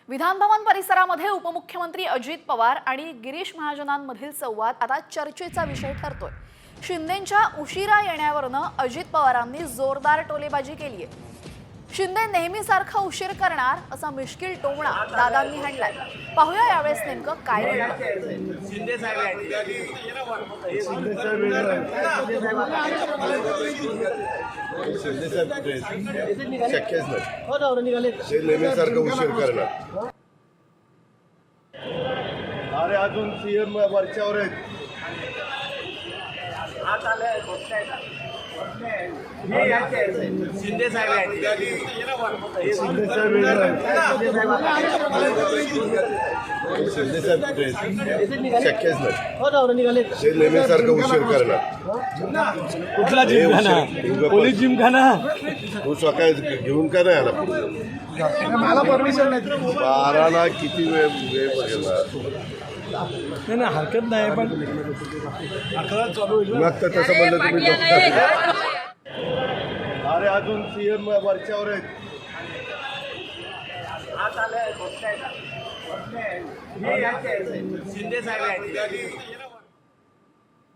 विधानभवन परिसरामध्ये उपमुख्यमंत्री अजित पवार आणि गिरीश महाजनांमधील संवाद आता चर्चेचा विषय ठरतोय। शिंदेंच्या उशिरा येण्यावरनं अजित पवारांनी जोरदार टोलेबाजी केली आहे। शिंदे नेहमीसारखा उशीर करणार असा मिश्किल टोमणा दादांनी हाणलाय। पाहूया यावेळेस नेमकं काय घडलं। शिंदे साहेब शक्यच नाही ते नेहमीसारखं उशीर करणार। अरे अजून सीएम वरच्यावर आहेत। शिंदे साहेब शक्यच नाही ते नेहमीसारखं उशीर करणार। कुठला जिमखाना? पोलीस जिमखाना? तू सकाळी घेऊन का नाही आला? मला परमिशन नाही। 12ला किती वेळ लागेल? नाही हरकत नाही, पण मग तर तसं म्हणलं तुम्ही अरे अजून सीएम वरच्यावर आहेत। शिंदे साहेब